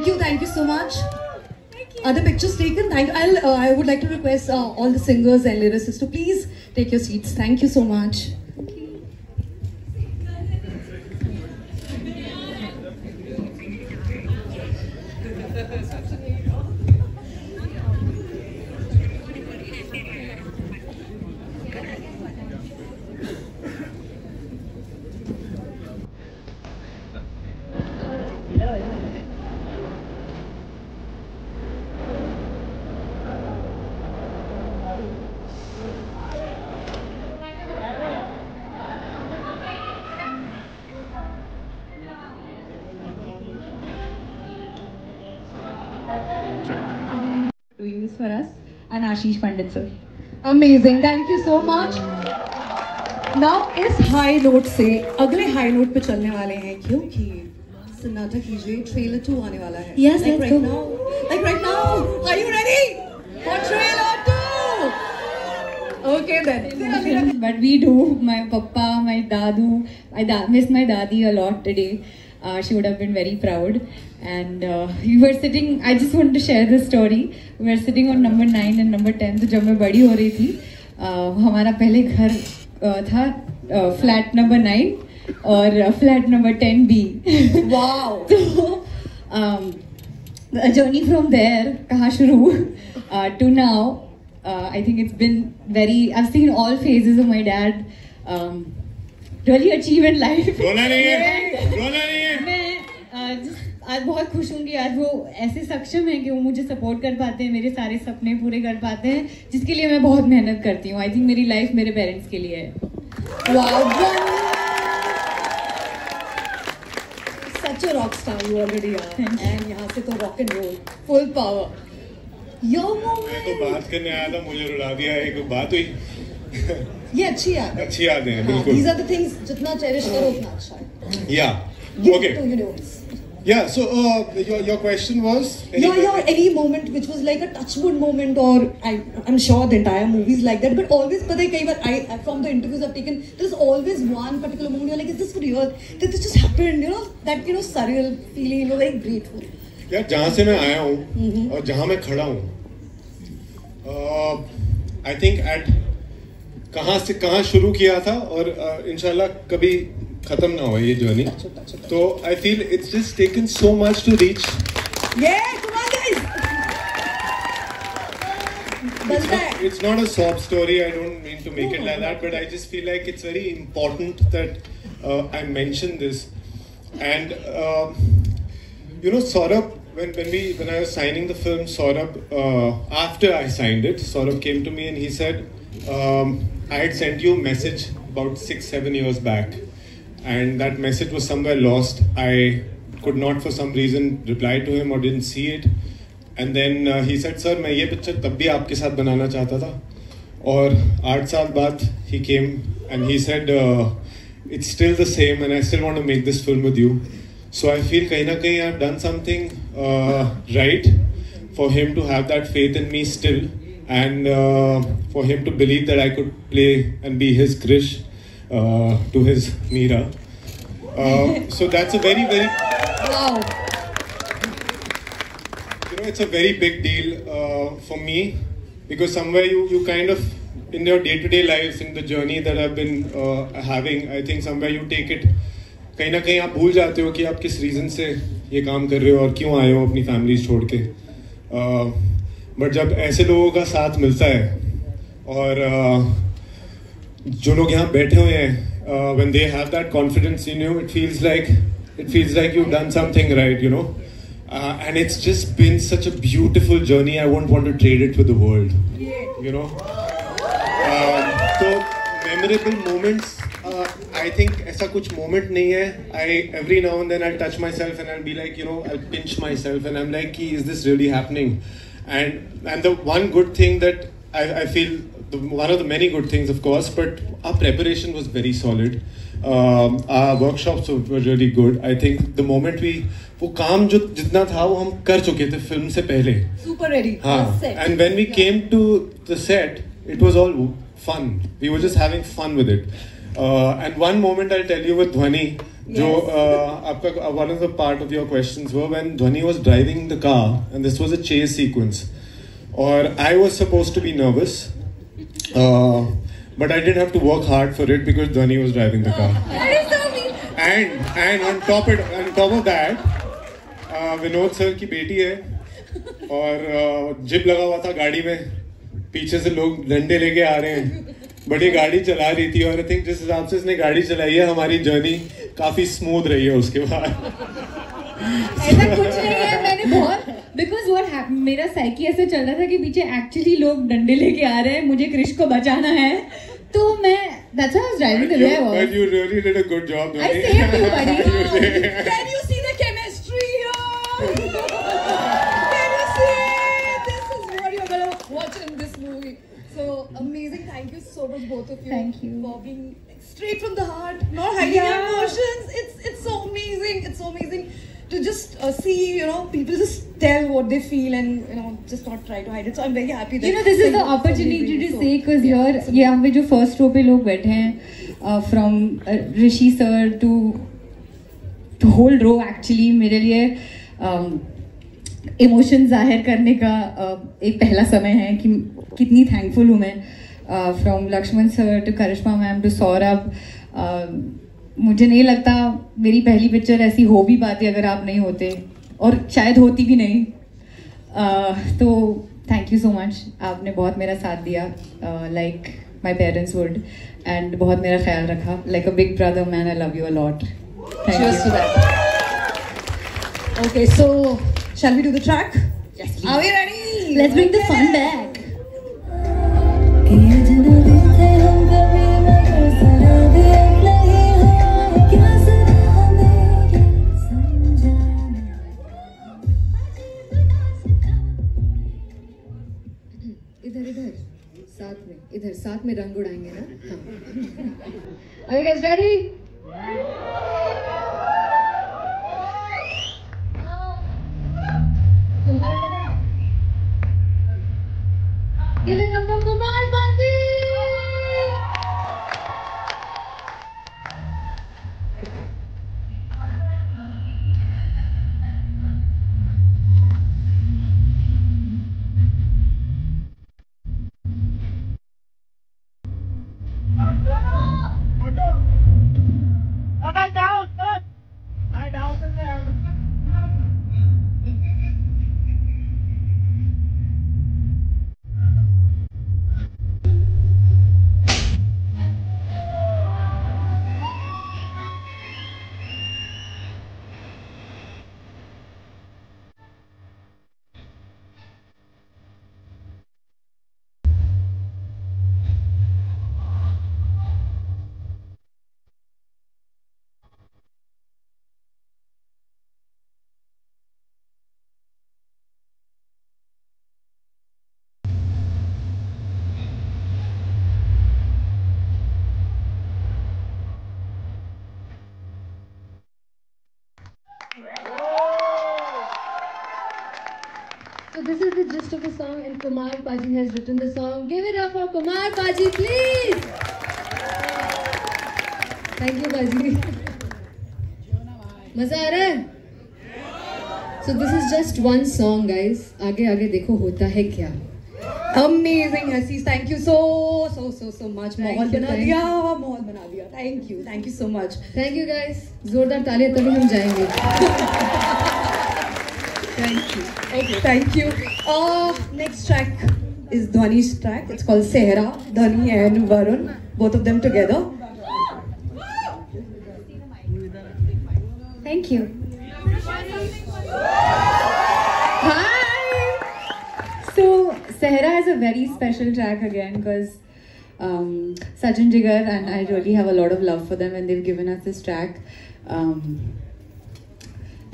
Thank you so much. Are the pictures taken? Thank you. I would like to request all the singers and lyricists to please take your seats. Thank you so much. Doing this for us, and Ashish Pandit sir. Amazing. Thank you so much. Now इस high note से अगले high note पे चलने वाले हैं क्योंकि सन्नाटा कीजिए ट्रेलर 2 आने वाला है. Yes, like let's right go. now. Like right now. Are you ready for trailer 2? Okay then. But we do. My papa, my dadu. Miss my dadi a lot today. She would have been very proud. And we were sitting. I just wanted to share this story. We were sitting on number 9 and number 10. तो जब मैं बड़ी हो रही थी, हमारा पहले घर था फ्लैट नंबर 9 और फ्लैट नंबर 10B. Wow. तो जर्नी फ्रॉम देयर कहाँ शुरू to now. I think it's been very. I've seen all phases of my dad really achieve in life. रोना नहीं है, रोना नहीं है. मैं आज बहुत खुश हूँ कि आज वो ऐसे सक्षम है कि वो मुझे सपोर्ट कर पाते हैं, मेरे सारे सपने पूरे कर पाते हैं, जिसके लिए मैं बहुत मेहनत करती हूँ. आई थिंक मेरी लाइफ मेरे पेरेंट्स के लिए है. Such a rock star you already are. And यहाँ से तो rock and roll, full power. Your moment. मैं तो बात करने आया था, मुझे रुला दिया. एक बात हुई. ये अच्छी याद है. अच्छी यादें हैं, बिल्कुल. These are the things जितना चेरिश करो उतना अच्छा है. Yeah. Give Okay. it to universe. Yeah. So your question was. Your any moment which was like a touchwood moment, or I'm sure the entire movie is like that. But always, पता है कई बार I from the interviews I've taken, there's always one particular moment you're like, is this for real? Did this just happen? You know that surreal feeling. You're very grateful. यार जहाँ से मैं आया हूँ और जहाँ मैं खड़ा हूँ, I think at कहाँ से कहाँ शुरू किया था और इंशाल्लाह कभी खत्म ना हो ये जर्नी. तो I feel it's just taken so much to reach. Yeah, come on guys. It's not a sob story. I don't mean to make it like that, but I just feel like it's very important that I mention this. And Saurabh, when I was signing the film, Saurabh, after I signed it, Saurabh came to me and he said, I had sent you a message about 6-7 years back, and that message was somewhere lost. I could not for some reason reply to him or didn't see it. And then he said, sir, मैं ये picture तब भी आपके साथ बनाना चाहता था. और 8 साल बाद he came and he said, it's still the same and I still want to make this film with you. So I feel कहीं ना कहीं I've done something right for him to have that faith in me still, and for him to believe that I could play and be his Krish to his Meera. So that's a very, very... Wow. It's a very big deal for me, because somewhere you kind of, in your day-to-day lives, in the journey that I've been having, I think somewhere you take it, कहीं ना कहीं आप भूल जाते हो कि आप किस रीज़न से ये काम कर रहे हो और क्यों आए हो अपनी फैमिली छोड़ के. बट जब ऐसे लोगों का साथ मिलता है और जो लोग यहाँ बैठे हुए हैं, when they have that confidence in you, it feels like you've done something right, and it's just been such a beautiful journey. I won't want to trade it for the world, So memorable moments, I think ऐसा कुछ moment नहीं है. Every now and then I'll touch myself and I'll be like, I'll pinch myself and I'm like, is this really happening? And the one good thing that I feel, one of the many good things, of course, but our preparation was very solid. Our workshops were really good. I think the moment वो काम जो जितना था वो हम कर चुके थे फिल्म से पहले. Super ready. हाँ. And when we came to the set, it was all fun. We were just having fun with it. And one moment I'll tell you with Dhwani, जो आपका one of the part of your questions were when Dhwani was driving the car and this was a chase sequence, or I was supposed to be nervous, but I didn't have to work hard for it because Dhwani was driving the car. And on top of that, Vinod sir की बेटी है और zip लगा हुआ था गाड़ी में, पीछे से लोग डंडे लेके आ रहे हैं, बड़ी गाड़ी चला रही थी और आई थिंक जिस हिसाब से इसने गाड़ी चलाई है हमारी जर्नी काफी स्मूथ रही है उसके बाद। ऐसा कुछ नहीं है, मैंने बहुत बिकॉज व्हाट मेरा साइकी ऐसे चल रहा था कि पीछे एक्चुअली लोग डंडे लेके आ रहे हैं, मुझे क्रिश को बचाना है, तो मैं that's why I was driving the way I was. But you really did a good job. I saved you, buddy. Can you see the chemistry here? Can you see? This is what you're gonna watch in this movie. So amazing! Thank you so much, both of you. Thank you for being straight from the heart, not hiding your emotions. It's so amazing. It's so amazing to just see, you know, people just tell what they feel and, you know, just not try to hide it. So I'm very happy that, you know, this is the opportunity to say, because here यहाँ पे जो first row पे लोग बैठे हैं, from Rishi sir to whole row actually मेरे लिए emotions जाहिर करने का एक पहला समय है कि कितनी thankful हूँ मैं, from Lakshman sir to Karishma ma'am to Saurabh. मुझे नहीं लगता मेरी पहली पिक्चर ऐसी हो भी पाती अगर आप नहीं होते, और शायद होती भी नहीं। तो थैंक यू सो मच, आपने बहुत मेरा साथ दिया, like my parents would, and बहुत मेरा ख्याल रखा, like a big brother man. I love you a lot. Cheers to that. Okay, so shall we do the track? Yes, please. Are we ready? Let's bring the fun back. इधर साथ में रंग उड़ाएंगे ना। हाँ। Are you guys ready? Giving up from Kumar Bandi. So this is the gist of the song, and Kumar Paji has written the song. Give it up for Kumar Paji, please. Thank you, Paji. मजा आ रहा है? So this is just one song, guys. आगे आगे देखो होता है क्या. Amazing, Assis. Thank you so much. माहौल बना दिया. Thank you so much. Thank you, guys. जोरदार तालियां तभी हम जाएंगे. Thank you. Okay, thank you. Next track is Dhwani's track. It's called Sehra. Dhwani and Varun, both of them together. Thank you. Hi. So Sehra is a very special track again because Sachin Jigar and I really have a lot of love for them, and they've given us this track. And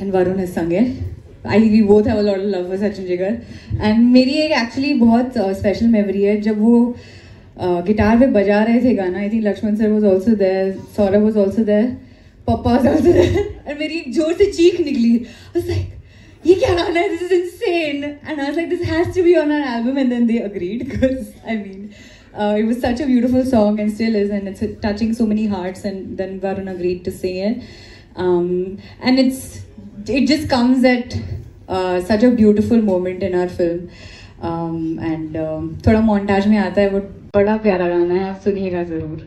Varun has sung it. We both have a lot of love for Sachin Jigar. And मेरी एक actually बहुत special memory है जब वो guitar पे बजा रहे थे गाना. I think Lakshman sir was also there, Saurabh was also there, Papa was also there. And मेरी एक जोर से चीख निकली. I was like, ये क्या गाना है? This is insane. And I was like, this has to be on our album. And then they agreed because I mean, It was such a beautiful song and still is, and it's touching so many hearts. And then Varun agreed to sing it, and it just comes at such a beautiful moment in our film. And थोड़ा montage में आता है, वो बड़ा प्यारा गाना है, आप सुनिएगा जरूर.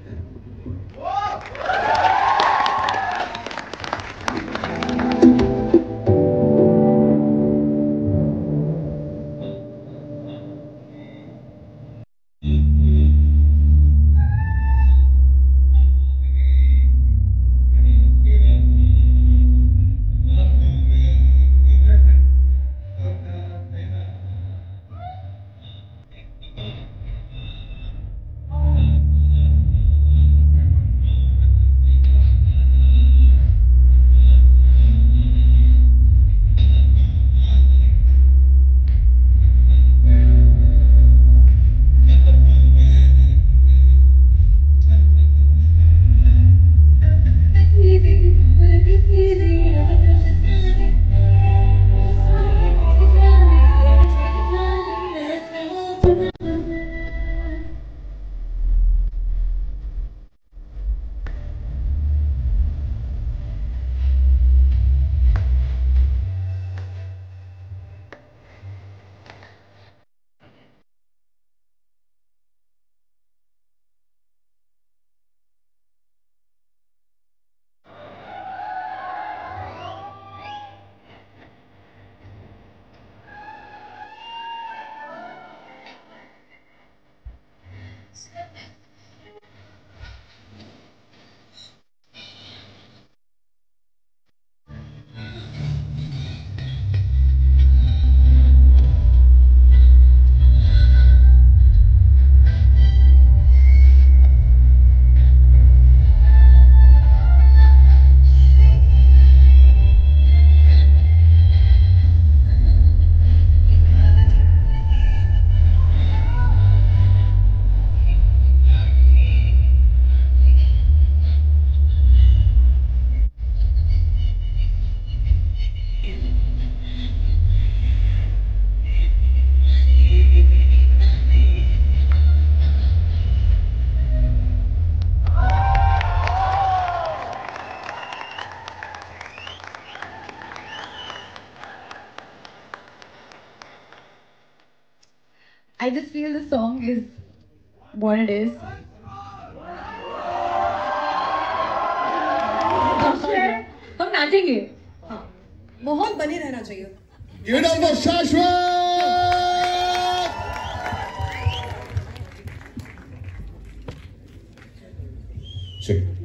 I just feel the song is what it is. हम नाचेंगे. माहौल बने रहना चाहिए. Give it up for Shashwat!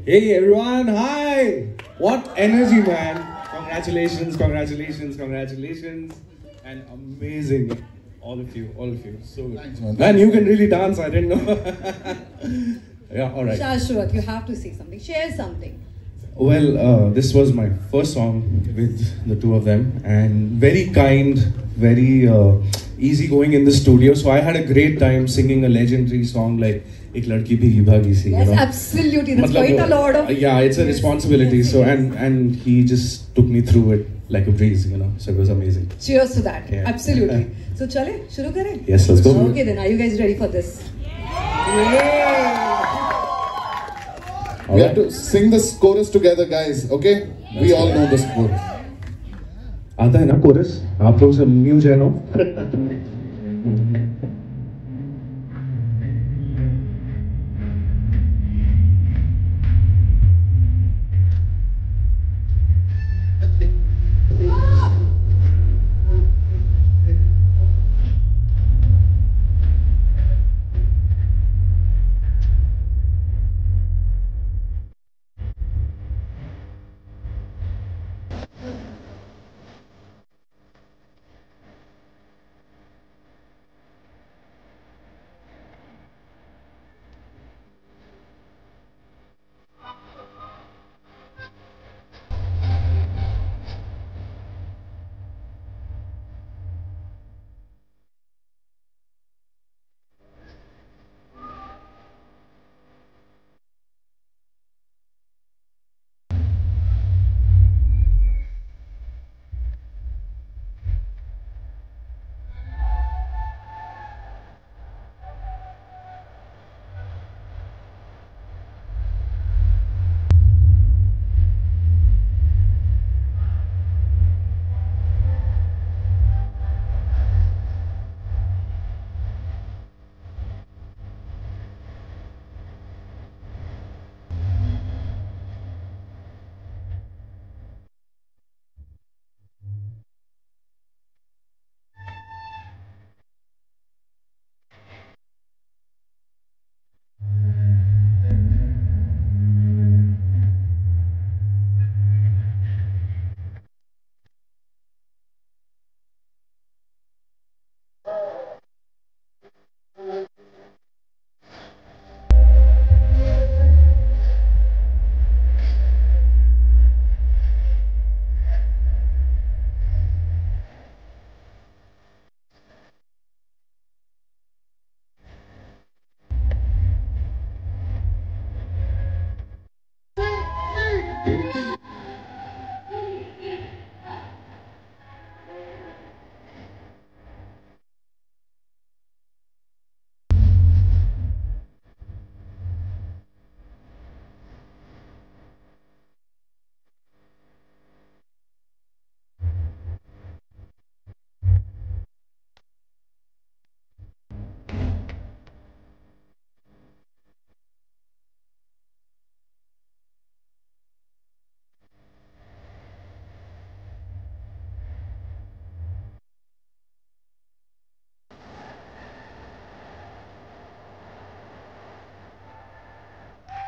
Hey everyone, hi! What energy, man! Congratulations, congratulations, congratulations, and amazing. All of you. So good. Thanks, man. Man, you can really dance, I didn't know. Yeah, alright. Shashwat, you have to say something. Share something. Well, this was my first song with the two of them, and very kind, very easygoing in the studio. So I had a great time singing a legendary song like "Ek Ladki Bhigi Bhagi Si." Yes, absolutely. That's quite a lot of. Yeah, it's a responsibility. Yes, So yes. and he just took me through it like a breeze, So it was amazing. Cheers to that. Yeah. Absolutely. So, chale, shuru kare? Yes, let's go. Okay, then. Are you guys ready for this? Yeah. We have to sing this chorus together, guys. Okay? We all know this chorus. आता है ना coarse? आप लोग सब new Jain हो?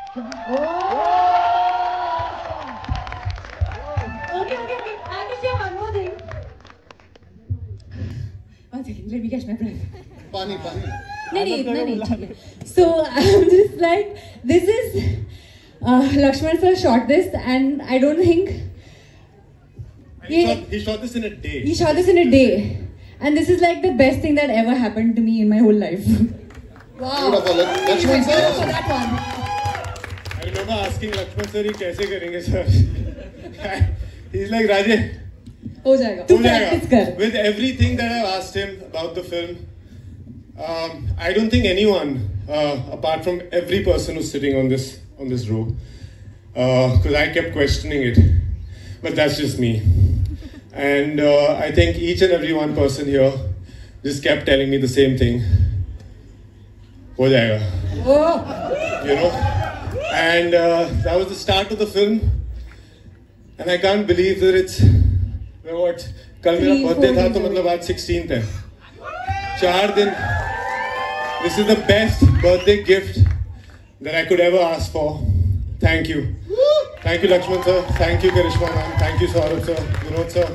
Okay. I can say one more thing. One second, let me catch my breath. Pani. No. So I'm just like, this is Lakshman sir shot this, and I don't think He shot this in a day. he shot this in a day, and this is like the best thing that ever happened to me in my whole life. Wow. Beautiful. Lakshman Thank you for sir. that one. I remember asking Lakshman sir, "ये कैसे करेंगे sir?" He's like, "Rajesh, हो जाएगा. तू हो जाएगा." practice कर. With everything that I've asked him about the film, I don't think anyone, apart from every person who's sitting on this row, because I kept questioning it, but that's just me. And I think each and every one person here just kept telling me the same thing. हो जाएगा. You know, and that was the start of the film, and I can't believe that it's what कल मेरा birthday था तो मतलब आज 16th है. 4 दिन. This is the best birthday gift that I could ever ask for. Thank you. Thank you, Lakshman sir. Thank you, Karishma ma'am. Thank you, Saurabh sir. Vinod sir.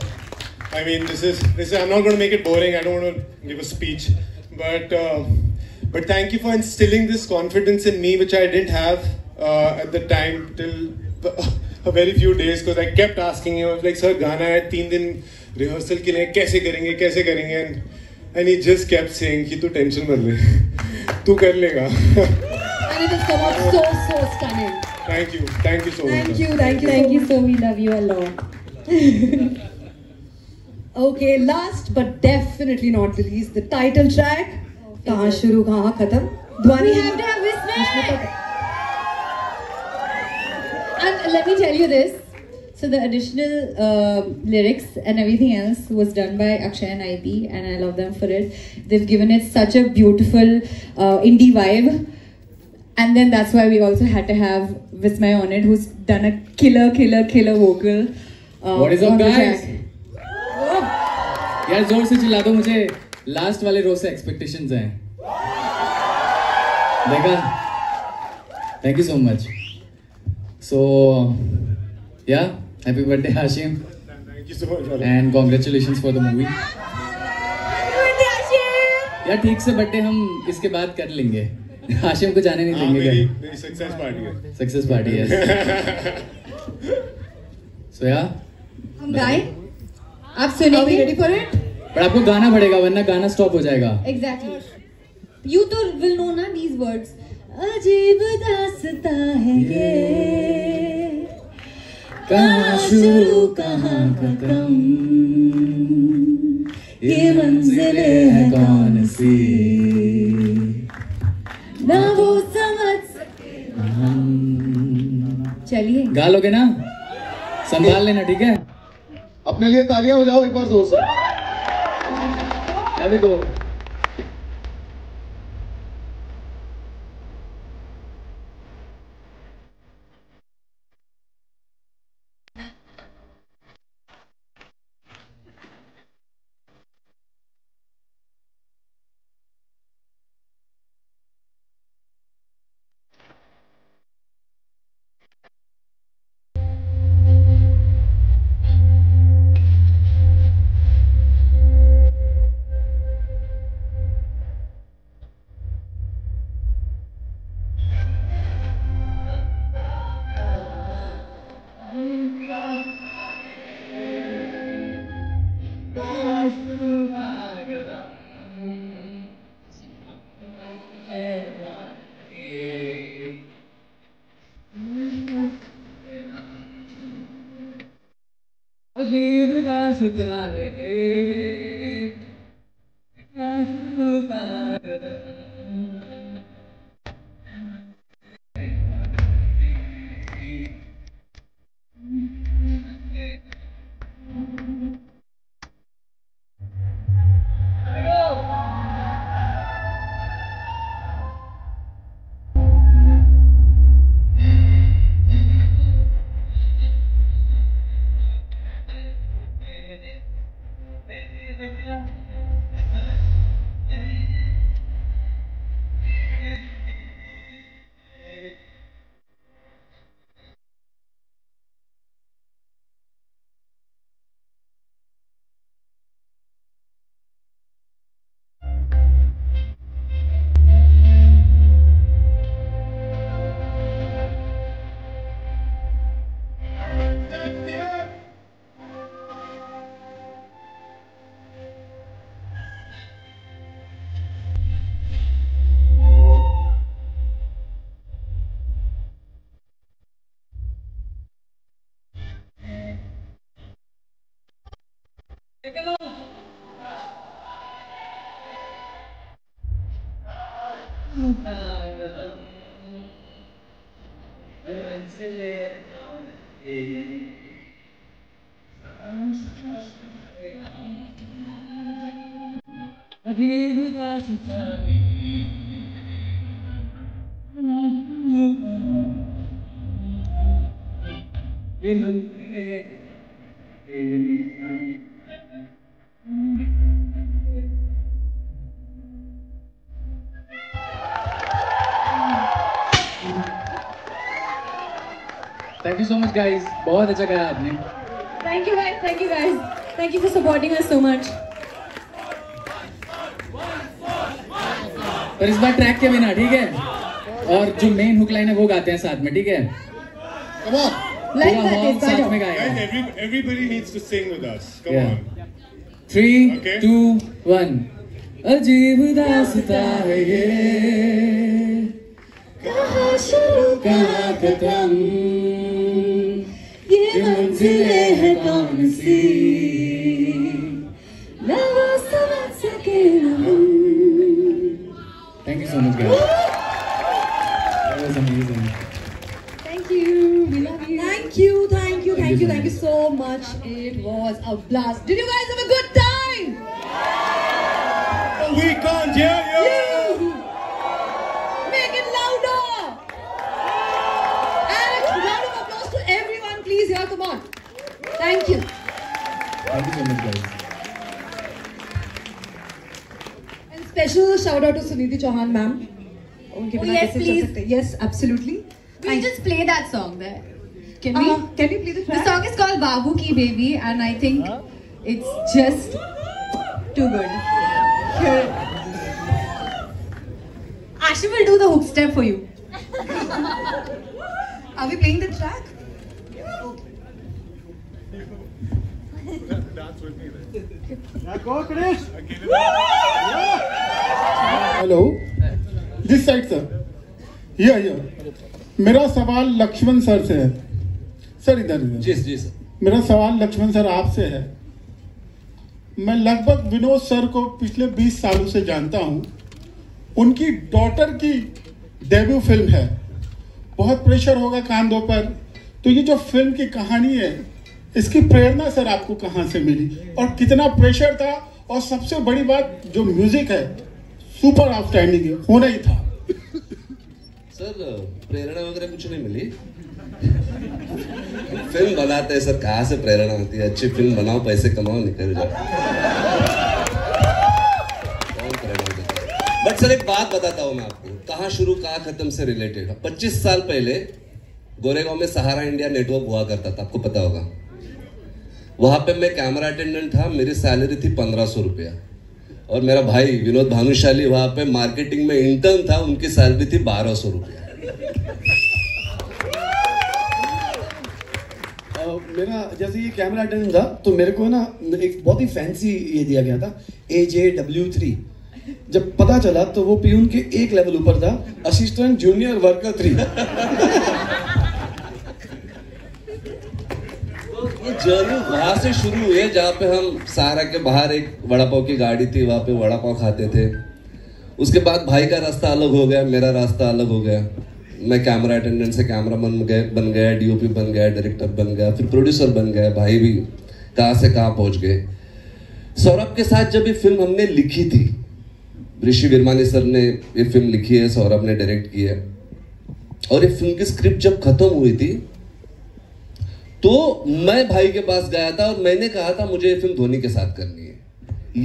I mean, this is. I'm not going to make it boring. I don't want to give a speech, but thank you for instilling this confidence in me, which I didn't have at the time till a very few days, because I kept asking him. I was like, sir, गाना है 3 दिन rehearsal के लिए कैसे करेंगे, and he just kept saying कि तू tension मत ले, तू कर लेगा. And it has come out so stunning. Thank you so much. Thank you. So we love you a lot. Okay, last but definitely not the least, the title track. कहाँ शुरू कहाँ खत्म. ध्वनि. We have to have Vismay. And let me tell you this. So the additional lyrics and everything else was done by Akshay and IP, and I love them for it. They've given it such a beautiful indie vibe. And then that's why we also had to have Vismay on it, who's done a killer vocal. What is up, on the guys? track. यार जोर से चिल्ला दो, मुझे last वाले रो से expectations हैं. देखा? Thank you so much. So, yeah, happy birthday Hashim, Thank you so much. and congratulations for the movie. यार ठीक से बर्थडे हम इसके बाद कर लेंगे. हाशिम को जाने नहीं देंगे. मेरी सक्सेस पार्टी है. सक्सेस पार्टी है. So yeah, हम गाएं? आप Are we सुनेंगे? ready for it? पर आपको गाना पड़ेगा वरना गाना स्टॉप हो जाएगा. Exactly. You तो will know ना these words. अजीब दास्ता है ये, कहाँ शुरू कहाँ खत्म, ये मंजिलें हैं कौन सी, ना वो समझ सके ना हम. चलिए. गा लोगे ना? संभाल लेना, ठीक है? अपने लिए तालियां हो जाओ एक बार जोर से. अभी को thank you so much guys, बहुत अच्छा गाया आपने। Thank you guys, thank you guys. Thank you for supporting us so much. पर इस बार ट्रैक के बिना, ठीक है? और जो मेन हुक लाइन है वो गाते हैं साथ में, ठीक है? Come on. Like पूरा that, हॉल it's साथ better. में गाएगा। Guys, everybody needs to sing with us. Come Yeah. on. 3, Okay. 2, 1. अजीब दास्तां है ये, कहाँ शुरू कहाँ खत्म, ये मंजिलें हैं कौन सी, ना वो समझ सके ना हम। Thank you so much guys, that was amazing. Thank you. We love you. Thank you so much. It was a blast. Did you guys have a good time? We can't hear you. Make it louder. And round of applause to everyone, please. Here, come on. Thank you. Thank you so much guys. And special shout out to Sunidhi Chauhan, ma'am. उनके बिना yes, कैसे चल please. सकते? Yes, absolutely. We'll just play that song there. Can we? Can we play the The track? song is called Babu Ki Baby, and I think it's just too good. Here. Ashim will do the hook step for you. Are we playing the track? Hello, this side sir, here. मेरा सवाल Lakshman sir से है। Sir इधर जी sir. मेरा सवाल Lakshman sir आपसे है। मैं लगभग विनोद सर को पिछले 20 सालों से जानता हूं। उनकी डॉटर की डेब्यू फिल्म है, बहुत प्रेशर होगा कांधों पर। तो ये जो फिल्म की कहानी है, इसकी प्रेरणा सर आपको कहां से मिली और कितना प्रेशर था? और सबसे बड़ी बात, जो म्यूजिक है सुपर आउटस्टैंडिंग है, होना ही था। सर प्रेरणा वगैरह कुछ नहीं मिली। फिल्म बनाते हैं सर, कहाँ से प्रेरणा होती है? अच्छी फिल्म बनाओ, पैसे कमाओ, निकल जाओ। कौन प्रेरणा देता है? बट सर एक बात बताता हूँ मैं आपको, कहाँ शुरू कहाँ खत्म से रिलेटेड। 25 साल पहले गोरेगांव में सहारा इंडिया नेटवर्क हुआ करता था, आपको पता होगा। वहां पे मैं कैमरा अटेंडेंट था, मेरी सैलरी थी 1500 रुपया। और मेरा भाई विनोद भानुशाली वहां पे मार्केटिंग में इंटर्न था, उनकी सैलरी थी 1200 रुपया। मेरा जैसे ये कैमरा अटेंडेंट था, तो मेरे को ना एक बहुत ही फैंसी ये दिया गया था, AJW3। जब पता चला तो वो पियून के एक लेवल ऊपर था, असिस्टेंट जूनियर वर्कर 3। ये जर्नी वहां से शुरू हुई है, जहाँ पे हम सहारा के बाहर एक वड़ा पाव की गाड़ी थी, वहां पे वड़ा पाव खाते थे। उसके बाद भाई का रास्ता अलग हो गया, मेरा रास्ता अलग हो गया। मैं कैमरा अटेंडेंट से कैमरा बन गया, DOP बन गया, डायरेक्टर बन गया, फिर प्रोड्यूसर बन गया। भाई भी कहाँ से कहाँ पहुंच गए। सौरभ के साथ जब ये फिल्म हमने लिखी थी, ऋषि विरमानी सर ने ये फिल्म लिखी है, सौरभ ने डायरेक्ट की है। और ये फिल्म की स्क्रिप्ट जब खत्म हुई थी, तो मैं भाई के पास गया था और मैंने कहा था मुझे ये फिल्म धोनी के साथ करनी है।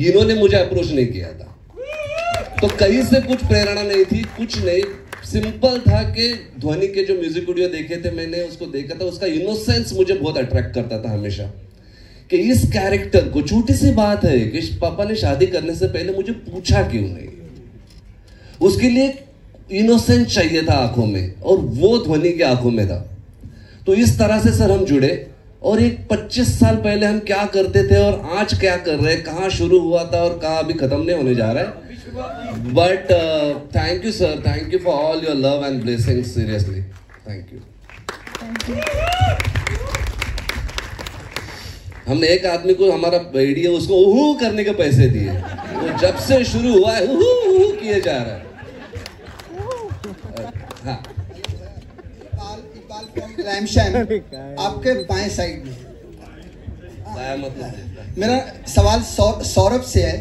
इन्होंने मुझे अप्रोच नहीं किया था, तो कहीं से कुछ प्रेरणा नहीं थी, कुछ नहीं। सिंपल था कि धोनी के जो म्यूजिक वीडियो देखे थे, मैंने उसको देखा था, उसका इनोसेंस मुझे बहुत अट्रैक्ट करता था हमेशा। कि इस कैरेक्टर को, छोटी सी बात है कि पापा ने शादी करने से पहले मुझे पूछा क्यों नहीं, उसके लिए इनोसेंस चाहिए था आंखों में, और वो धोनी की आंखों में था। तो इस तरह से सर हम जुड़े, और एक 25 साल पहले हम क्या करते थे और आज क्या कर रहे हैं, कहाँ शुरू हुआ था और कहाँ अभी खत्म नहीं होने जा रहा है। But thank you sir, thank you for all your love and blessings, seriously thank you. हमने एक आदमी को, हमारा बेड़ी है, उसको उहू करने के पैसे दिए, वो जब से शुरू हुआ है उहू किए जा रहा है। हाँ इकबाल फ्रॉम ग्लैमशैम आपके बाएं साइड में। मेरा सवाल सौरभ से है।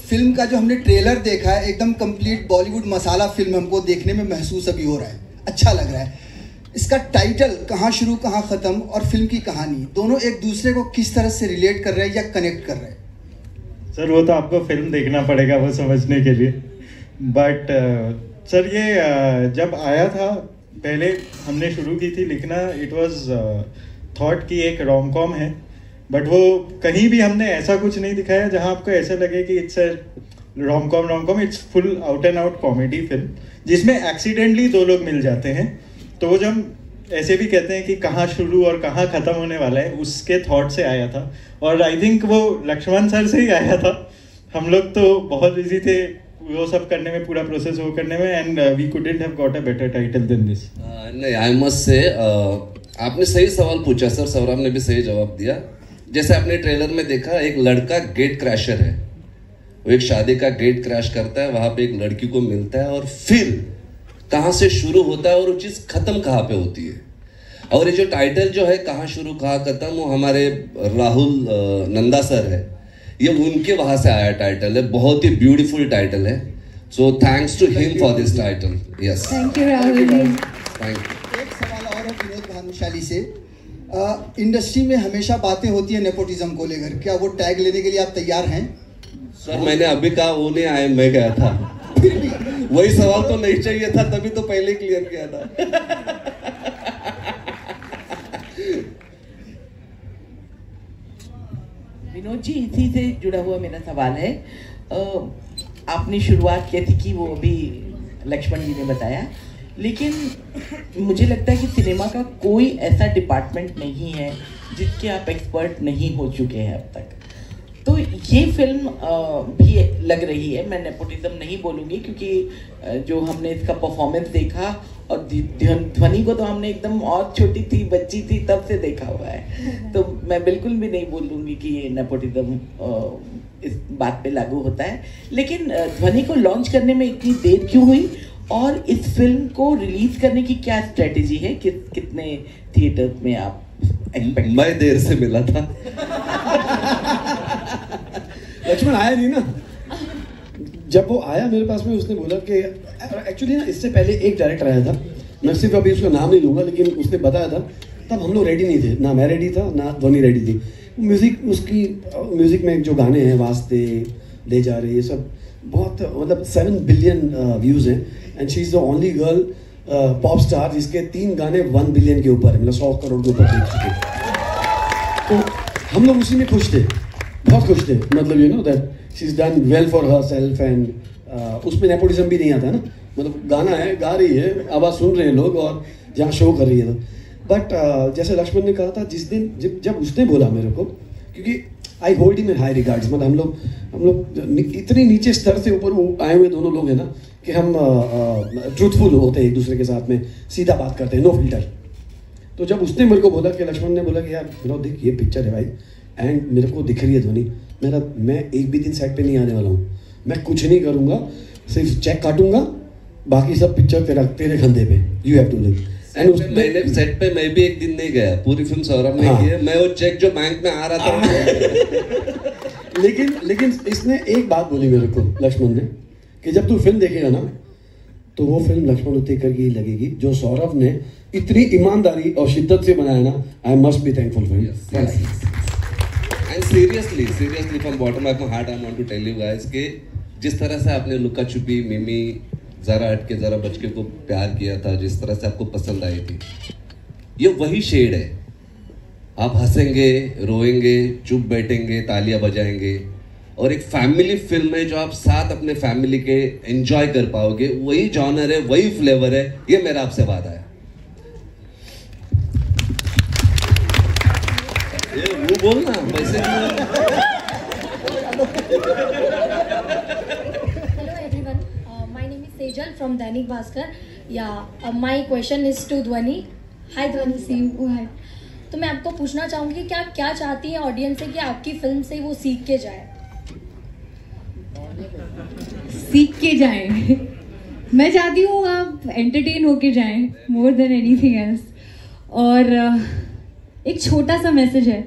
फिल्म का जो हमने ट्रेलर देखा है एकदम कंप्लीट बॉलीवुड मसाला फिल्म हमको देखने में महसूस अभी हो रहा है, अच्छा लग रहा है। इसका टाइटल कहाँ शुरू कहाँ ख़त्म और फिल्म की कहानी दोनों एक दूसरे को किस तरह से रिलेट कर रहे हैं या कनेक्ट कर रहे हैं? सर वो तो आपको फिल्म देखना पड़ेगा वो समझने के लिए। बट सर ये जब आया था पहले हमने शुरू की थी लिखना, इट वाज थॉट कि एक रोम कॉम है, बट वो कहीं भी हमने ऐसा कुछ नहीं दिखाया जहां आपको ऐसा लगे कि it's a rom com. It's full out and out comedy film जिसमें एक्सीडेंटली दो लोग मिल जाते हैं। तो वो जब ऐसे भी कहते हैं कि कहाँ शुरू और कहाँ ख़त्म होने वाला है, उसके थॉट से आया था। और आई थिंक वो लक्ष्मण सर से ही आया था। हम लोग तो बहुत बिजी थे वो सब करने में, पूरा प्रोसेस वो करने में, and we couldn't have got a better title than this. नहीं, आई मस्ट से आपने सही सवाल पूछा सर, सौरभ ने भी सही जवाब दिया। जैसे आपने ट्रेलर में देखा, एक लड़का गेट क्रैशर है, वो एक शादी का गेट क्रैश करता है, वहां पे एक लड़की को मिलता है और फिर कहाँ से शुरू होता है और वो चीज खत्म कहाँ पे होती है। और ये जो टाइटल जो है कहाँ शुरू कहाँ खत्म, वो हमारे राहुल नंदा सर है, ये उनके वहां से आया टाइटल है, बहुत ही ब्यूटीफुल टाइटल है। So thanks to him for this title. Yes, thank you Rahul ji. Thank you. एक सवाल और है विनोद भानुशाली से। इंडस्ट्री में हमेशा बातें होती है नेपोटिज्म को लेकर, क्या वो टैग लेने के लिए आप तैयार हैं? सर मैंने अभी कहा वो नहीं आए, मैं गया था। वही सवाल तो नहीं चाहिए था, तभी तो पहले क्लियर किया था। विनोद जी, इसी से जुड़ा हुआ मेरा सवाल है। आपने शुरुआत की थी कि वो अभी लक्ष्मण जी ने बताया, लेकिन मुझे लगता है कि सिनेमा का कोई ऐसा डिपार्टमेंट नहीं है जिसके आप एक्सपर्ट नहीं हो चुके हैं अब तक। तो ये फिल्म भी लग रही है, मैं नेपोटिज्म नहीं बोलूँगी क्योंकि जो हमने इसका परफॉर्मेंस देखा और ध्वनि को तो हमने एकदम और छोटी थी, बच्ची थी तब से देखा हुआ है, तो मैं बिल्कुल भी नहीं बोलूँगी कि ये नेपोटिज्म इस बात पे लागू होता है। लेकिन ध्वनि को लॉन्च करने में इतनी देर क्यों हुई और इस फिल्म को रिलीज करने की क्या स्ट्रेटेजी है? कितने थिएटर में आप एक्सपेक्ट? मैं देर से मिला था। लक्ष्मण आया नहीं ना। जब वो आया मेरे पास में, उसने बोला कि एक्चुअली ना इससे पहले एक डायरेक्टर आया था, मैं सिर्फ अभी उसका नाम नहीं लूंगा, लेकिन उसने बताया था तब हम लोग रेडी नहीं थे, ना मैं रेडी था ना ध्वनि रेडी थी। म्यूजिक में जो गाने हैं, वास्ते, ले जा रहे, ये सब बहुत मतलब 7 बिलियन व्यूज हैं, and she is the only girl pop star जिसके 3 गाने 1 बिलियन के ऊपर, मतलब 100 करोड़ के ऊपर पहुंच चुके। तो हम लोग उसी में खुश थे, बहुत खुश थे, मतलब you know that she is done well for her self, and उसमें नेपोटिज्म भी नहीं आता ना, मतलब गाना है, गा रही है, आवाज़ सुन रहे हैं लोग और जहाँ शो कर रही है। तो बट जैसे लक्ष्मण ने कहा था, जिस दिन जब उसने बोला मेरे को, क्योंकि I hold him in high regards, मतलब हम लोग इतने नीचे स्तर से ऊपर वो आए हुए दोनों लोग हैं ना कि हम ट्रूथफुल होते हैं एक दूसरे के साथ में, सीधा बात करते हैं, नो फिल्टर। तो जब उसने मेरे को बोला कि लक्ष्मण ने बोला कि यार विनोद देख ये पिक्चर है भाई, एंड मेरे को दिख रही है ध्वनि, मैं एक भी दिन सेट पे नहीं आने वाला हूँ, मैं कुछ नहीं करूँगा, सिर्फ चेक काटूंगा, बाकी सब पिक्चर तेरे कंधे पे, यू हैव टू लिव। मैंने सेट पे मैं भी एक दिन नहीं गया, पूरी फिल्म सौरभ ने की है, मैं वो चेक जो बैंक में आ रहा था। लेकिन इसने एक बात बोली मेरे को, लक्ष्मण ने, कि जब तू फिल्म देखेगा ना तो वो फिल्म लक्ष्मण उतेकर की ही लगेगी, जो सौरभ ने इतनी ईमानदारी और शिद्दत से बनाया ना, I must be thankful for you. And seriously from bottom of my heart I want to tell you guys कि जिस तरह से आपने लुका छुपी, मिमी, जरा हटके जरा बचके को प्यार किया था, जिस तरह से आपको पसंद आई थी, ये वही शेड है। आप हंसेंगे, रोएंगे, चुप बैठेंगे, तालियां बजाएंगे, और एक फैमिली फिल्म है जो आप साथ अपने फैमिली के एंजॉय कर पाओगे, वही जॉनर है, वही फ्लेवर है, ये मेरा आपसे वादा है। ये वो बोलना वैसे Sejal from Dainik Bhaskar. Yeah, my question is to Dhwani. Hi Dhwani, see you. Hi. तो मैं आपको पूछना चाहूँगी कि आप क्या चाहती हैं ऑडियंस से कि आपकी फिल्म से वो सीख के जाए? सीख के जाए मैं चाहती हूँ आप एंटरटेन होके जाएं मोर देन एनीथिंग एल्स। और एक छोटा सा मैसेज है,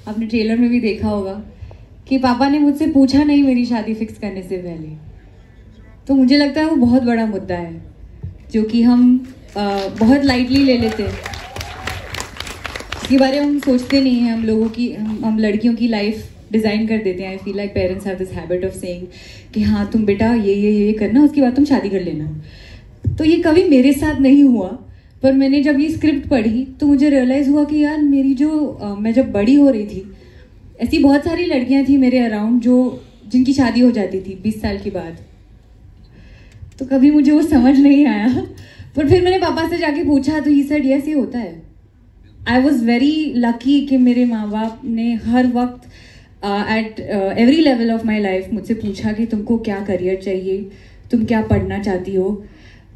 आपने ट्रेलर में भी देखा होगा कि पापा ने मुझसे पूछा नहीं मेरी शादी फिक्स करने से पहले। तो मुझे लगता है वो बहुत बड़ा मुद्दा है जो कि हम बहुत लाइटली ले लेते हैं। इसके बारे में हम सोचते नहीं हैं। हम लोगों की हम लड़कियों की लाइफ डिज़ाइन कर देते हैं। I feel like parents have this habit of saying कि हाँ तुम बेटा ये करना, उसके बाद तुम शादी कर लेना। तो ये कभी मेरे साथ नहीं हुआ, पर मैंने जब ये स्क्रिप्ट पढ़ी तो मुझे रियलाइज़ हुआ कि यार मेरी जो मैं जब बड़ी हो रही थी, ऐसी बहुत सारी लड़कियां थी मेरे अराउंड जिनकी शादी हो जाती थी 20 साल के बाद। तो कभी मुझे वो समझ नहीं आया, पर फिर मैंने पापा से जाके पूछा तो ही सेड यस, ये होता है। आई वॉज वेरी लकी कि मेरे माँ बाप ने हर वक्त at every level of my life मुझसे पूछा कि तुमको क्या करियर चाहिए, तुम क्या पढ़ना चाहती हो,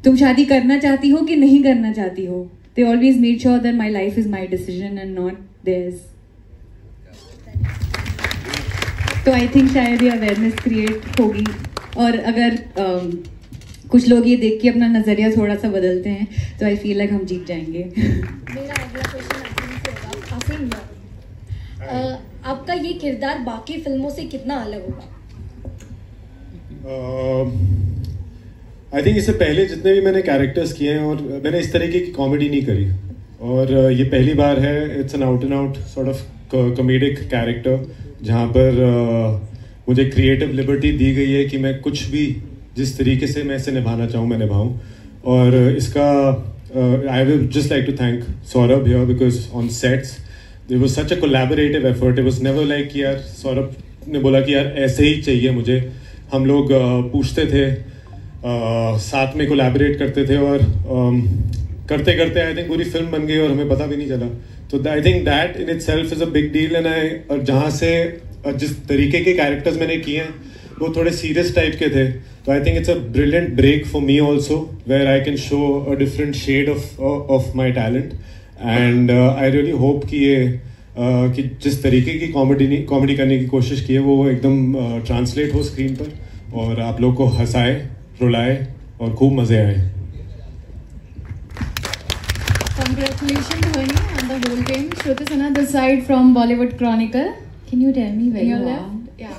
तुम शादी करना चाहती हो कि नहीं करना चाहती हो। They always made sure that my life is my decision and not theirs. तो आई थिंक शायद ये अवेयरनेस क्रिएट होगी, और अगर कुछ लोग ये देख के अपना नज़रिया थोड़ा सा बदलते हैं तो आई फील लाइक हम जीत जाएंगे। मेरा अगला क्वेश्चन आसिम होगा। आपका ये किरदार बाकी फिल्मों से कितना अलग होगा? आई थिंक इससे पहले जितने भी मैंने कैरेक्टर्स किए हैं और मैंने इस तरीके की कॉमेडी नहीं करी, और ये पहली बार है। It's an out and out sort of comedic character जहाँ पर मुझे क्रिएटिव लिबर्टी दी गई है कि मैं कुछ भी जिस तरीके से मैं इसे निभाना चाहूँ मैं निभाऊँ। और इसका I will just like to thank Saurabh here because on sets there was such a collaborative effort. It was never like कि यार सौरभ ने बोला कि यार ऐसे ही चाहिए मुझे। हम लोग पूछते थे, साथ में कोलैबोरेट करते थे, और करते करते आई थिंक पूरी फिल्म बन गई और हमें पता भी नहीं चला। तो I think that in itself is a big deal. And और जहाँ से जिस तरीके के कैरेक्टर्स मैंने किए हैं वो थोड़े सीरियस टाइप के थे, तो I think it's a brilliant break for me also where I can show a different shade of my talent. And I really hope कि ये कि जिस तरीके की कॉमेडी करने की कोशिश की है वो एकदम ट्रांसलेट हो स्क्रीन पर और आप लोग को हंसाए, रुलाए और खूब मज़े आए। Congratulations, Dhwani, and the whole team. Shruti Sinha this side from Bollywood Chronicle. Can you tell me where Your you left? are? Yeah.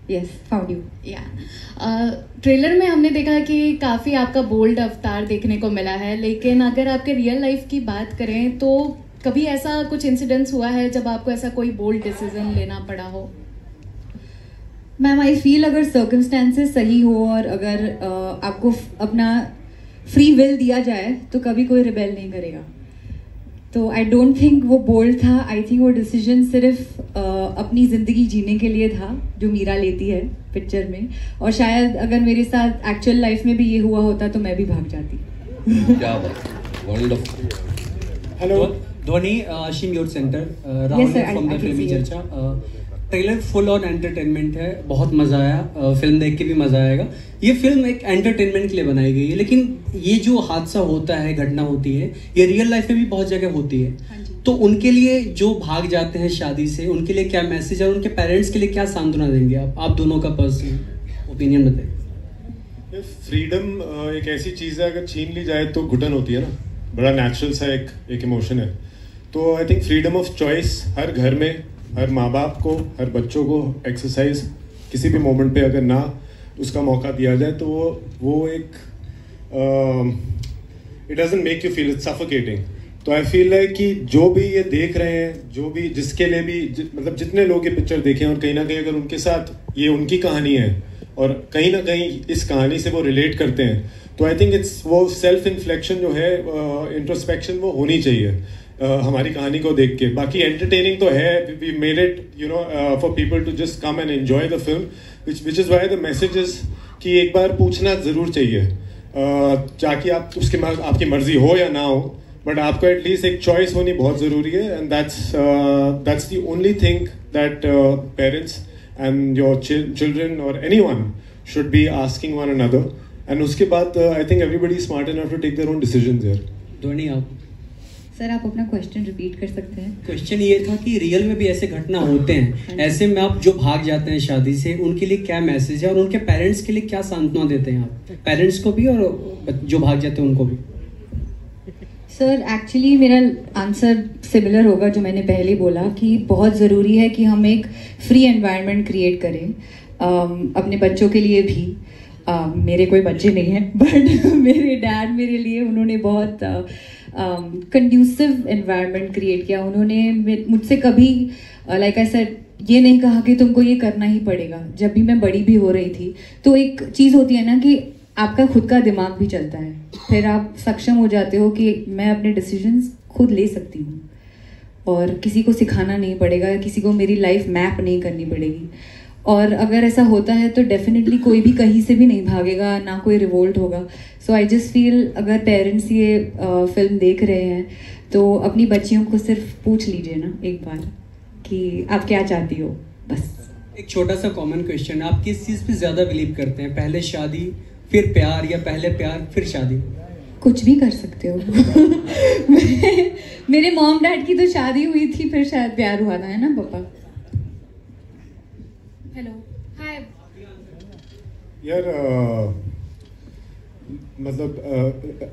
Yes, found you. Yeah. Trailer में हमने देखा कि काफ़ी आपका बोल्ड अवतार देखने को मिला है, लेकिन अगर आपके रियल लाइफ की बात करें तो कभी ऐसा कुछ इंसिडेंस हुआ है जब आपको ऐसा कोई बोल्ड डिसीजन लेना पड़ा हो? मैम आई फील अगर सर्कमस्टेंसेस सही हो और अगर आपको अपना फ्री विल दिया जाए तो कभी कोई रिबेल नहीं करेगा। तो आई डोंट थिंक वो बोल्ड था। आई थिंक वो डिसीजन सिर्फ अपनी ज़िंदगी जीने के लिए था जो मीरा लेती है पिक्चर में, और शायद अगर मेरे साथ एक्चुअल लाइफ में भी ये हुआ होता तो मैं भी भाग जाती। क्या बात, wonderful. Hello Dhvani, Ashim youth centre, Rahul from the Filmi Charcha. Trailer full on entertainment है, बहुत मज़ा आया, फिल्म देख के भी मज़ा आएगा। ये फिल्म एक एंटरटेनमेंट के लिए बनाई गई है, लेकिन ये जो हादसा होता है, घटना होती है, ये रियल लाइफ में भी बहुत जगह होती है। तो उनके लिए जो भाग जाते हैं शादी से, उनके लिए क्या मैसेज है और उनके पेरेंट्स के लिए क्या सांत्वना देंगे आप दोनों का पर्सनल ओपिनियन बताइए। फ्रीडम एक ऐसी चीज़ है, अगर छीन ली जाए तो घुटन होती है ना, बड़ा नेचुरल सा एक इमोशन है। तो I think freedom of choice हर घर में, हर माँ बाप को, हर बच्चों को एक्सरसाइज किसी भी मोमेंट पे अगर ना उसका मौका दिया जाए तो वो एक it doesn't make you feel it's suffocating. तो आई फील लाइक कि जो भी ये देख रहे हैं, जो भी जिसके लिए भी मतलब जितने लोग ये पिक्चर देखें और कहीं ना कहीं अगर उनके साथ ये उनकी कहानी है और कहीं ना कहीं इस कहानी से वो रिलेट करते हैं, तो आई थिंक इट्स वो सेल्फ इन्फ्लेक्शन जो है, इंट्रोस्पेक्शन वो होनी चाहिए हमारी कहानी को देख के। बाकी एंटरटेनिंग तो है, we made it you know for people to just come and enjoy the film, which is why the message is कि एक बार पूछना ज़रूर चाहिए, चाहे आप उसके आपकी मर्जी हो या ना हो, बट आपको एटलीस्ट एक चॉइस होनी बहुत ज़रूरी है। And that's the only thing that parents and your children और anyone should be asking one another. And उसके बाद I think everybody smart enough to take their own decisions here. Dhvani, आप सर आप अपना क्वेश्चन रिपीट कर सकते हैं? Question ये था कि रियल में भी ऐसे घटना होते हैं, ऐसे में आप जो भाग जाते हैं शादी से, उनके लिए क्या मैसेज है और उनके पेरेंट्स के लिए क्या सांत्वना देते हैं आप, पेरेंट्स को भी और जो भाग जाते हैं उनको भी? सर एक्चुअली मेरा आंसर सिमिलर होगा जो मैंने पहले बोला कि बहुत ज़रूरी है कि हम एक फ्री एनवायरनमेंट क्रिएट करें अपने बच्चों के लिए भी। मेरे कोई बच्चे नहीं हैं बट मेरे डैड मेरे लिए उन्होंने बहुत कंड्यूसिव एनवायरनमेंट क्रिएट किया। उन्होंने मुझसे कभी लाइक आई सेड ये नहीं कहा कि तुमको ये करना ही पड़ेगा। जब भी मैं बड़ी भी हो रही थी तो एक चीज़ होती है ना कि आपका खुद का दिमाग भी चलता है, फिर आप सक्षम हो जाते हो कि मैं अपने डिसीजंस खुद ले सकती हूँ और किसी को सिखाना नहीं पड़ेगा, किसी को मेरी लाइफ मैप नहीं करनी पड़ेगी। और अगर ऐसा होता है तो डेफिनेटली कोई भी कहीं से भी नहीं भागेगा, ना कोई रिवोल्ट होगा। सो आई जस्ट फील अगर पेरेंट्स ये फिल्म देख रहे हैं तो अपनी बच्चियों को सिर्फ पूछ लीजिए ना एक बार कि आप क्या चाहती हो, बस। एक छोटा सा कॉमन क्वेश्चन, आप किस चीज़ पे ज़्यादा बिलीव करते हैं, पहले शादी फिर प्यार या पहले प्यार फिर शादी? कुछ भी कर सकते हो मेरे मॉम डैड की तो शादी हुई थी फिर शायद प्यार हुआ था, है ना पापा? हेलो हाय यार मतलब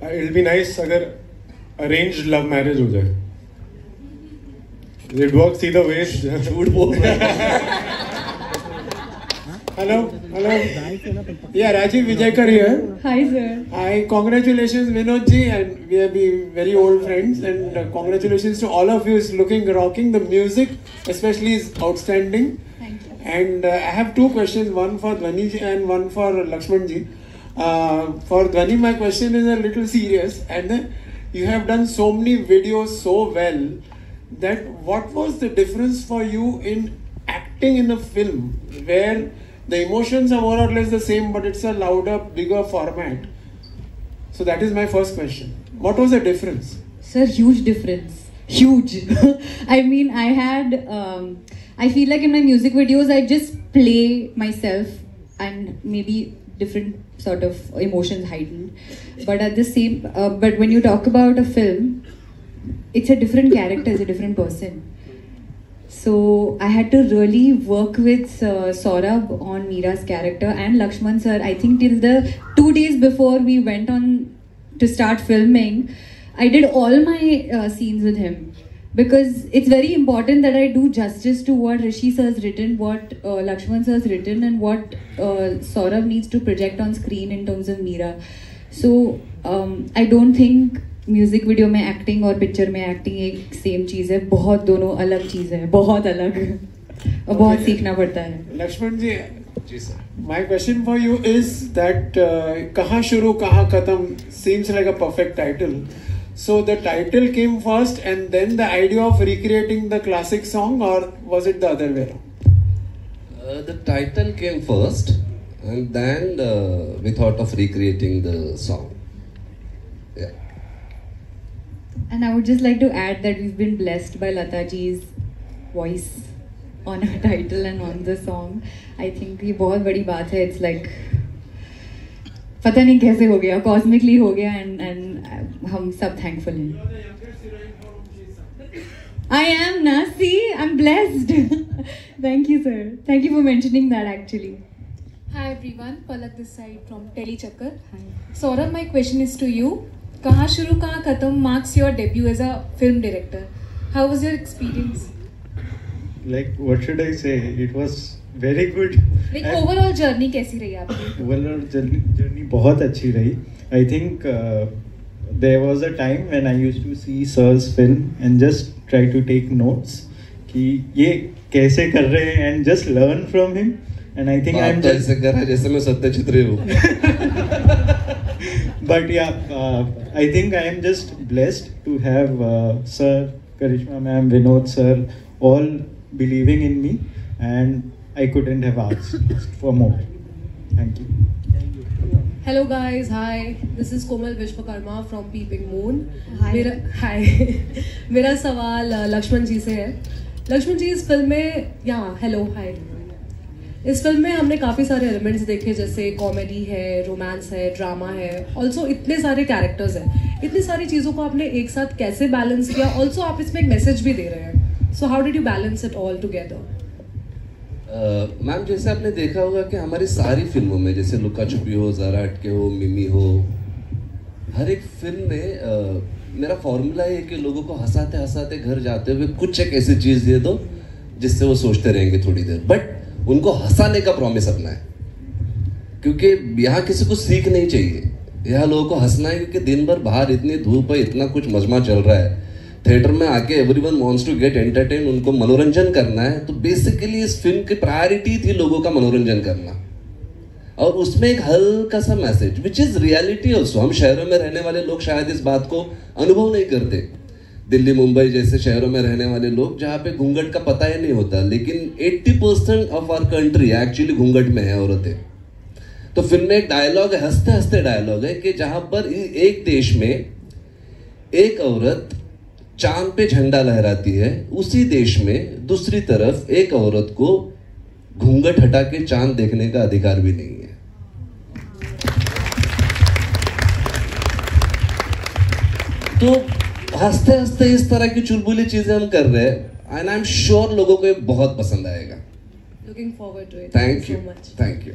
इट विल बी नाइस अगर अरेंज्ड लव मैरिज हो जाए। It works either way. झूठ बोल रहा है। Hello. Yeah, Rajiv Vijayakar here. Hi sir. Hi, congratulations Vinod ji, and we have been very old friends, and congratulations to all of you. It's looking rocking. The music especially is outstanding. Thank you. And I have two questions, one for Dhwani ji and one for Lakshman ji. For Dhwani, my question is a little serious, and you have done so many videos so well that what was the difference for you in acting in a film where the emotions are more or less the same, but it's a louder, bigger format? So that is my first question. What was the difference? Sir, huge difference. Huge. I mean, I had, I feel like in my music videos, I just play myself and maybe different sort of emotions heightened. But at the same, but when you talk about a film, it's a different character, it's a different person. So I had to really work with Saurabh on Meera's character and Lakshman sir. I think till the 2 days before we went on to start filming, I did all my scenes with him because it's very important that I do justice to what Rishi sir has written, what Lakshman sir has written, and what Saurabh needs to project on screen in terms of Meera. So I don't think music video में acting और picture में acting एक same चीज़ है, बहुत दोनों अलग चीज़ है, बहुत अलग और बहुत सीखना पड़ता है। लक्ष्मण जी, my question for you is that कहाँ शुरू कहाँ खत्म seems like a perfect title. So the title came first and then the idea of recreating the classic song, or was it the other way around? The title came first and then we thought of recreating the song. Yeah. And I would just like to add that we've been blessed by Lata ji's voice on our title and on the song. I think ये बहुत बड़ी बात है. It's like पता नहीं कैसे हो गया, cosmically हो गया, and हम सब thankful हैं. I am na, see, I'm blessed. Thank you sir. Thank you for mentioning that actually. Hi everyone, Palak this side from Telechakkar. Hi. Saurabh, my question is to you. कहाँ शुरू कहाँ खत्म marks your debut as a film director. How was your experience? Like what should I say? It was very good. Like overall journey कैसी रही आपकी? Overall journey बहुत अच्छी रही. I think there was a time when I used to see Sir's film and just try to take notes कि ये कैसे कर रहे हैं and just learn from him. And I think I'm just ऐसे कर रहा है जैसे मैं सत्यजित रे हूँ. But yeah, I think I am just blessed to have Sir, Karishma ma'am, Vinod sir, all believing in me, and I couldn't have asked for more. Thank you. Hello guys, hi. This is Komal Vishwakarma from Peeping Moon. Hi. मेरा सवाल लक्ष्मण जी से है. लक्ष्मण जी, इस film में, yeah, hello, hi. इस film में हमने काफ़ी सारे एलिमेंट्स देखे, जैसे कॉमेडी है, रोमांस है, ड्रामा है, ऑल्सो इतने सारे कैरेक्टर्स हैं। इतनी सारी चीज़ों को आपने एक साथ कैसे बैलेंस किया? ऑल्सो आप इसमें एक मैसेज भी दे रहे हैं, so how did you balance it all together? Ma'am, जैसे आपने देखा होगा कि हमारी सारी फिल्मों में, जैसे लुका छुपी हो, ज़रा हटके हो, मिमी हो, हर एक फिल्म में मेरा फॉर्मूला है कि लोगों को हंसाते हंसाते घर जाते हुए कुछ एक ऐसी चीज़ दे दो जिससे वो सोचते रहेंगे थोड़ी देर, बट उनको हंसाने का प्रॉमिस अपना है, क्योंकि यहाँ किसी को सीख नहीं चाहिए, यहाँ लोगों को हंसना है, क्योंकि दिन भर बाहर इतनी धूप है, इतना कुछ मजमा चल रहा है, थिएटर में आके everyone wants to get entertain, उनको मनोरंजन करना है। तो बेसिकली इस फिल्म की प्रायोरिटी थी लोगों का मनोरंजन करना, और उसमें एक हल्का सा message which is reality also. हम शहरों में रहने वाले लोग शायद इस बात को अनुभव नहीं करते, दिल्ली मुंबई जैसे शहरों में रहने वाले लोग जहाँ पे घूंघट का पता ही नहीं होता, लेकिन 80% ऑफ आवर कंट्री एक्चुअली घूंघट में है औरतें। तो फिल्म में एक डायलॉग है, हंसते हंसते डायलॉग है, कि जहां पर एक देश में एक औरत चांद पे झंडा लहराती है, उसी देश में दूसरी तरफ एक औरत को घूंघट हटा के चांद देखने का अधिकार भी नहीं है। तो हंसते हंसते इस तरह की चुलबुली चीजें हम कर रहे हैं, एंड आई एम श्योर लोगों को ये बहुत पसंद आएगा। Looking forward to it. Thank you, thank you.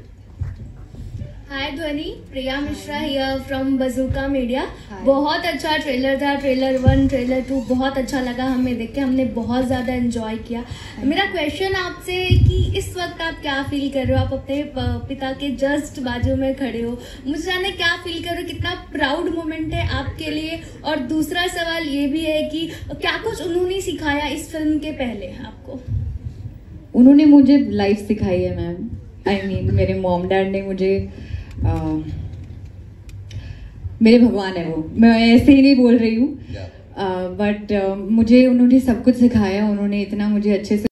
Hi Dhvani, Priya Mishra here from Bazooka media. बहुत अच्छा ट्रेलर था, ट्रेलर 1, ट्रेलर 2 बहुत अच्छा लगा हमें देख के, हमने बहुत ज़्यादा एंजॉय किया। मेरा क्वेश्चन आपसे कि इस वक्त आप क्या फील कर रहे हो? आप अपने पिता के जस्ट बाजू में खड़े हो, मुझे जानना क्या फील कर रहे हो, कितना प्राउड मोमेंट है आपके लिए? और दूसरा सवाल ये भी है कि क्या कुछ उन्होंने सिखाया इस फिल्म के पहले आपको? उन्होंने मुझे लाइफ सिखाई है मैम। आई मीन मेरे मॉम डैड ने मुझे मेरे भगवान है वो, मैं ऐसे ही नहीं बोल रही हूँ, बट मुझे उन्होंने सब कुछ सिखाया, उन्होंने इतना मुझे अच्छे से